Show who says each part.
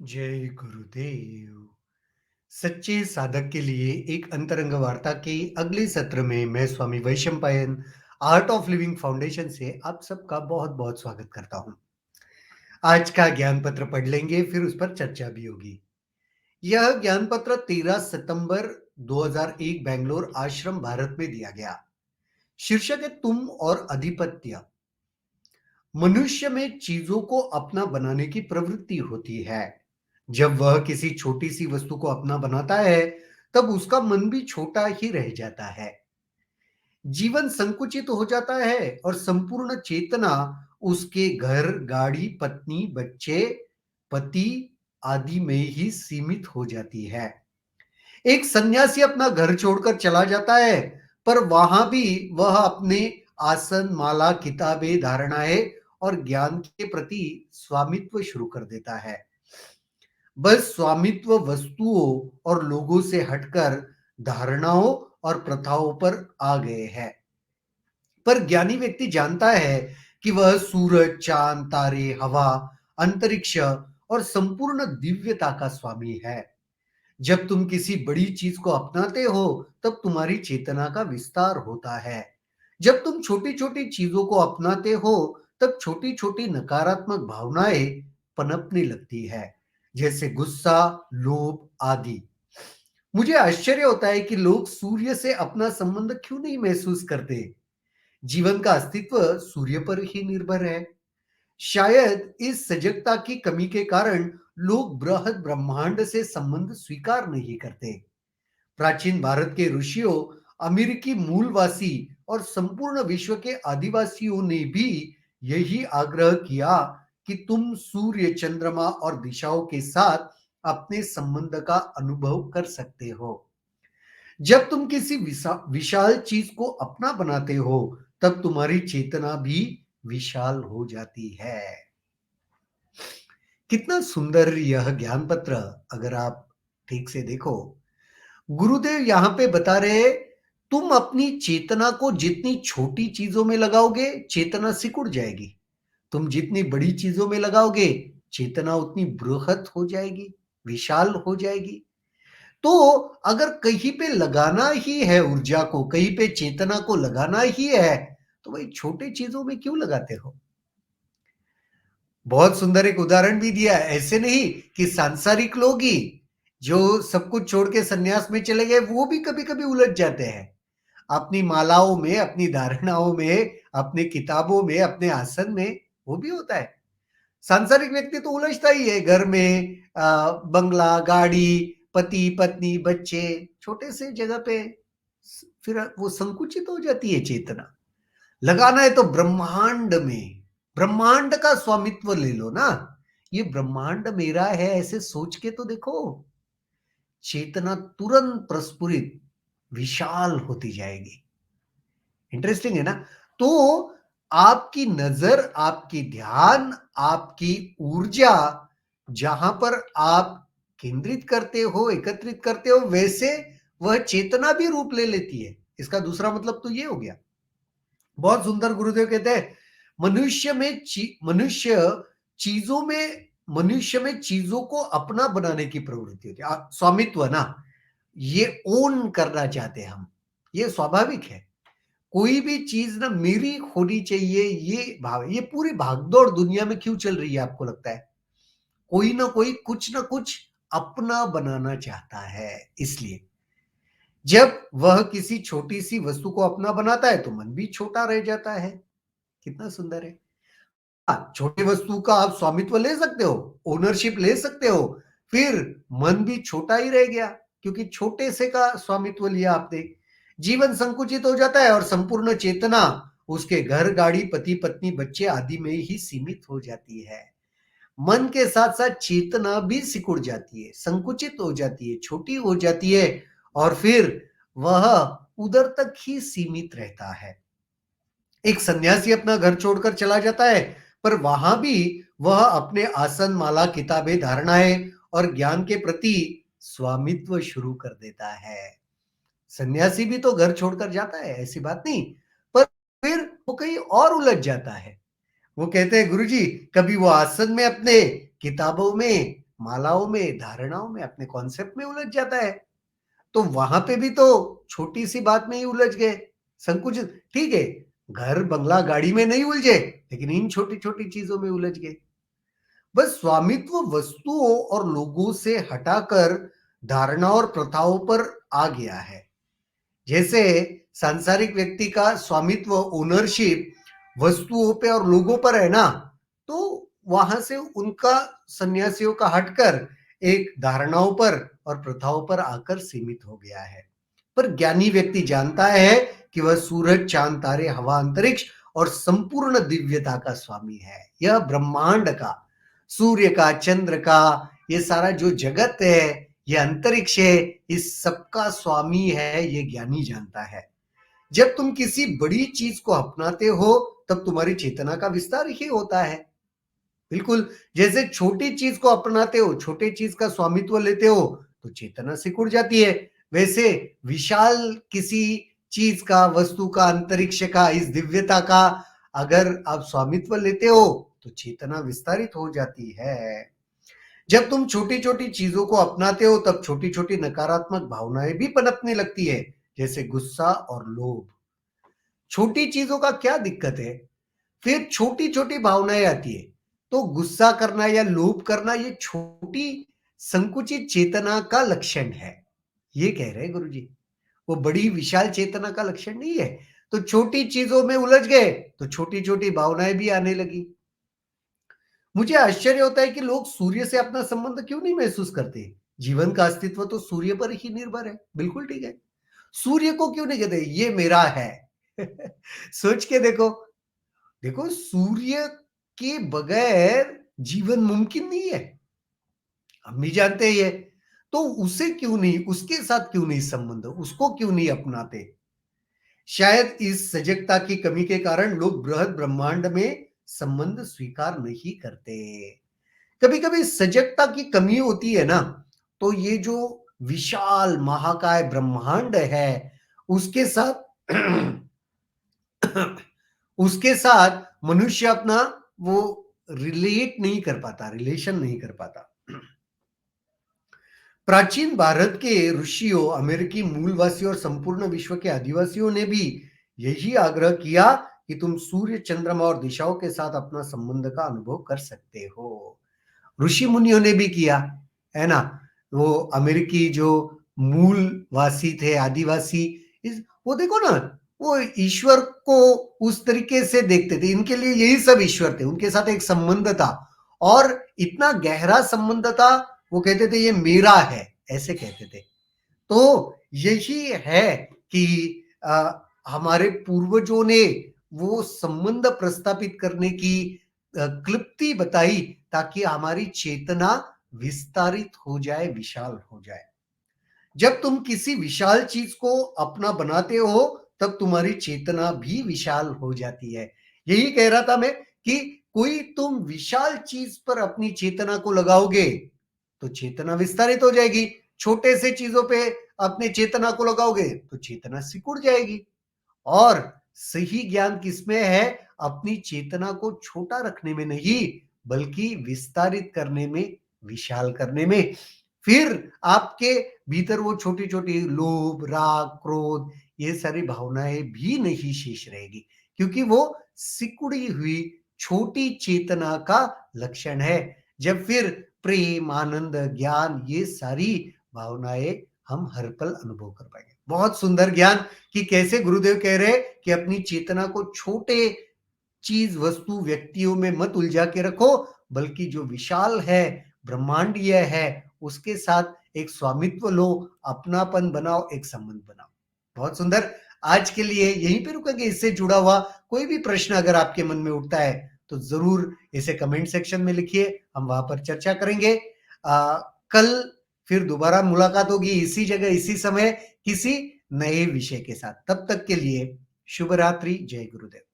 Speaker 1: जय गुरुदेव। सच्चे साधक के लिए एक अंतरंग वार्ता के अगले सत्र में मैं Swami Vaishampayan Art of Living Foundation से आप सबका बहुत बहुत स्वागत करता हूं। आज का ज्ञान पत्र पढ़ लेंगे, फिर उस पर चर्चा भी होगी। यह ज्ञान पत्र 13 सितंबर 2001 बेंगलोर आश्रम भारत में दिया गया। शीर्षक है तुम और अधिपत्य। मनुष्य में चीजों को अपना बनाने की प्रवृत्ति होती है। जब वह किसी छोटी सी वस्तु को अपना बनाता है, तब उसका मन भी छोटा ही रह जाता है। जीवन संकुचित हो जाता है और संपूर्ण चेतना उसके घर, गाड़ी, पत्नी, बच्चे, पति आदि में ही सीमित हो जाती है। एक सन्यासी अपना घर छोड़कर चला जाता है, पर वहां भी वह अपने आसन, माला, किताबें, धारणाएं और ज्ञान के प्रति स्वामित्व शुरू कर देता है। बस स्वामित्व वस्तुओं और लोगों से हटकर धारणाओं और प्रथाओं पर आ गए हैं। पर ज्ञानी व्यक्ति जानता है कि वह सूरज, चांद, तारे, हवा, अंतरिक्ष और संपूर्ण दिव्यता का स्वामी है। जब तुम किसी बड़ी चीज को अपनाते हो, तब तुम्हारी चेतना का विस्तार होता है। जब तुम छोटी छोटी चीजों को अपनाते हो, तब छोटी छोटी नकारात्मक भावनाएं पनपने लगती है, जैसे गुस्सा, लोभ आदि। मुझे आश्चर्य होता है कि लोग सूर्य से अपना संबंध क्यों नहीं महसूस करते। जीवन का अस्तित्व सूर्य पर ही निर्भर है। शायद इस सजगता की कमी के कारण लोग बृहद ब्रह्मांड से संबंध स्वीकार नहीं करते। प्राचीन भारत के ऋषियों, अमेरिकी मूलवासी और संपूर्ण विश्व के आदिवासियों ने भी यही आग्रह किया कि तुम सूर्य, चंद्रमा और दिशाओं के साथ अपने संबंध का अनुभव कर सकते हो। जब तुम किसी विशाल चीज को अपना बनाते हो, तब तुम्हारी चेतना भी विशाल हो जाती है। कितना सुंदर यह ज्ञान पत्र, अगर आप ठीक से देखो। गुरुदेव यहाँ पे बता रहे, तुम अपनी चेतना को जितनी छोटी चीजों में लगाओगे, चेतना सिकुड़ जाएगी। तुम जितनी बड़ी चीजों में लगाओगे, चेतना उतनी बृहत हो जाएगी, विशाल हो जाएगी। तो अगर कहीं पे लगाना ही है ऊर्जा को, कहीं पे चेतना को लगाना ही है, तो भाई छोटे चीजों में क्यों लगाते हो। बहुत सुंदर एक उदाहरण भी दिया है। ऐसे नहीं कि सांसारिक लोग ही जो सब कुछ छोड़ के सन्यास में चले गए, वो भी कभी कभी उलझ जाते हैं अपनी मालाओं में, अपनी धारणाओं में, अपनी किताबों में, अपने आसन में। वो भी होता है। सांसारिक व्यक्ति तो उलझता ही है, घर में बंगला, गाड़ी, पति, पत्नी, बच्चे, छोटे से जगह पे। फिर वो संकुचित हो जाती है चेतना। लगाना है तो ब्रह्मांड में, ब्रह्मांड का स्वामित्व ले लो ना। ये ब्रह्मांड मेरा है, ऐसे सोच के तो देखो। चेतना तुरंत प्रस्फुरित, विशाल होती जाएगी। इंटरेस्टिंग है ना। तो आपकी नजर, आपकी ध्यान, आपकी ऊर्जा जहां पर आप केंद्रित करते हो, एकत्रित करते हो, वैसे वह चेतना भी रूप ले लेती है। इसका दूसरा मतलब तो ये हो गया। बहुत सुंदर गुरुदेव कहते हैं, मनुष्य चीजों में मनुष्य में चीजों को अपना बनाने की प्रवृत्ति होती है। स्वामित्व ना, ये ओन करना चाहते हैं हम। ये स्वाभाविक है। कोई भी चीज ना मेरी होनी चाहिए, ये भाव। ये पूरी भागदौड़ दुनिया में क्यों चल रही है आपको लगता है। कोई ना कोई कुछ ना कुछ अपना बनाना चाहता है। इसलिए जब वह किसी छोटी सी वस्तु को अपना बनाता है, तो मन भी छोटा रह जाता है। कितना सुंदर है। छोटी वस्तु का आप स्वामित्व ले सकते हो, ओनरशिप ले सकते हो, फिर मन भी छोटा ही रह गया, क्योंकि छोटे से का स्वामित्व लिया आपने। जीवन संकुचित हो जाता है और संपूर्ण चेतना उसके घर, गाड़ी, पति, पत्नी, बच्चे आदि में ही सीमित हो जाती है। मन के साथ साथ चेतना भी सिकुड़ जाती है, संकुचित हो जाती है, छोटी हो जाती है, और फिर वह उधर तक ही सीमित रहता है। एक सन्यासी अपना घर छोड़कर चला जाता है, पर वहां भी वह अपने आसन, माला, किताबें, धारणाएं और ज्ञान के प्रति स्वामित्व शुरू कर देता है। सन्यासी भी तो घर छोड़कर जाता है, ऐसी बात नहीं, पर फिर वो कहीं और उलझ जाता है। वो कहते हैं, गुरुजी, कभी वो आसन में अपने, किताबों में, मालाओं में, धारणाओं में, अपने कॉन्सेप्ट में उलझ जाता है। तो वहाँ पे भी तो छोटी-सी बात में ही उलझ गए, संकुचित ठीक है, घर, बंगला, गाड़ी में नहीं उलझे, लेकिन इन छोटी-छोटी चीज़ों में उलझ गए। बस स्वामित्व वस्तुओं और लोगों से हटाकर धारणा और प्रथाओं पर आ गया है। जैसे सांसारिक व्यक्ति का स्वामित्व, ओनरशिप वस्तुओं पे और लोगों पर है ना, तो वहां से उनका सन्यासियों का हटकर एक धारणाओं पर और प्रथाओं पर आकर सीमित हो गया है। पर ज्ञानी व्यक्ति जानता है कि वह सूरज, चांद, तारे, हवा, अंतरिक्ष और संपूर्ण दिव्यता का स्वामी है। यह ब्रह्मांड का, सूर्य का, चंद्र का, ये सारा जो जगत है, ये अंतरिक्ष है, इस सबका स्वामी है, ये ज्ञानी जानता है। जब तुम किसी बड़ी चीज को अपनाते हो, तब तुम्हारी चेतना का विस्तार ही होता है। बिल्कुल, जैसे छोटी चीज को अपनाते हो, छोटे चीज का स्वामित्व लेते हो, तो चेतना सिकुड़ जाती है। वैसे विशाल किसी चीज का, वस्तु का, अंतरिक्ष का, इस दिव्यता का अगर आप स्वामित्व लेते हो, तो चेतना विस्तारित हो जाती है। जब तुम छोटी-छोटी चीजों को अपनाते हो, तब छोटी-छोटी नकारात्मक भावनाएं भी पनपने लगती है, जैसे गुस्सा और लोभ। छोटी चीजों का क्या दिक्कत है? फिर छोटी-छोटी भावनाएं आती है। तो गुस्सा करना या लोभ करना, ये छोटी संकुचित चेतना का लक्षण है। ये कह रहे हैं गुरुजी। वो बड़ी विशाल चेतना का लक्षण नहीं है। तो छोटी चीजों में उलझ गए, तो छोटी-छोटी भावनाएं भी आने लगी। मुझे आश्चर्य होता है कि लोग सूर्य से अपना संबंध क्यों नहीं महसूस करते। जीवन का अस्तित्व तो सूर्य पर ही निर्भर है। बिल्कुल ठीक है। सूर्य को क्यों नहीं कहते ये मेरा है? सोच के देखो। देखो, सूर्य के बगैर जीवन मुमकिन नहीं है। हम भी जानते हैं ये। तो उसे क्यों नहीं, उसके साथ क्यों नहीं संबंध, उसको क्यों नहीं अपनाते? शायद इस सजगता की कमी के कारण लोग बृहद ब्रह्मांड में संबंध स्वीकार नहीं करते। कभी-कभी सजगता की कमी होती है ना, तो ये जो विशाल महाकाय ब्रह्मांड है, उसके साथ उसके साथ मनुष्य अपना वो रिलेट नहीं कर पाता, रिलेशन नहीं कर पाता। प्राचीन भारत के ऋषियों, अमेरिकी मूलवासियों और संपूर्ण विश्व के आदिवासियों ने भी यही आग्रह किया कि तुम सूर्य, चंद्रमा और दिशाओं के साथ अपना संबंध का अनुभव कर सकते हो। ऋषि मुनियों ने भी किया, है ना? वो अमेरिकी जो मूलवासी थे, आदिवासी, इस वो देखो ना, वो ईश्वर को उस तरीके से देखते थे। इनके लिए यही सब ईश्वर थे, उनके साथ एक संबंध था और इतना गहरा संबंध था, वो कहते थे ये मेरा है, ऐसे कहते थे। तो यही है कि हमारे पूर्वजों ने वो संबंध प्रस्थापित करने की क्लृप्ति बताई, ताकि हमारी चेतना विस्तारित हो जाए, विशाल हो जाए। जब तुम किसी विशाल चीज को अपना बनाते हो, तब तुम्हारी चेतना भी विशाल हो जाती है। यही कह रहा था मैं कि कोई तुम विशाल चीज पर अपनी चेतना को लगाओगे, तो चेतना विस्तारित हो जाएगी। छोटे से चीजों पे अपने चेतना को लगाओगे, तो चेतना सिकुड़ जाएगी। और सही ज्ञान किसमें है? अपनी चेतना को छोटा रखने में नहीं, बल्कि विस्तारित करने में, विशाल करने में। फिर आपके भीतर वो छोटी-छोटी लोभ, राग, क्रोध, ये सारी भावनाएं भी नहीं शेष रहेगी, क्योंकि वो सिकुड़ी हुई छोटी चेतना का लक्षण है। जब फिर प्रेम, आनंद, ज्ञान, ये सारी भावनाएं हम हर पल अनुभव कर पाएंगे। बहुत सुंदर ज्ञान कि कैसे गुरुदेव कह रहे हैं कि अपनी चेतना को छोटे चीज, वस्तु, व्यक्तियों में मत उलझा के रखो, बल्कि जो विशाल है, ब्रह्मांडीय है, उसके साथ एक स्वामित्व लो, अपनापन बनाओ, एक संबंध बनाओ। बहुत सुंदर। आज के लिए यहीं पे रुकेंगे। इससे जुड़ा हुआ कोई भी प्रश्न अगर आपके मन में उठता है, तो जरूर इसे कमेंट सेक्शन में लिखिए, हम वहां पर चर्चा करेंगे। कल फिर दोबारा मुलाकात होगी, इसी जगह, इसी समय, किसी नए विषय के साथ। तब तक के लिए शुभ रात्रि। जय गुरुदेव।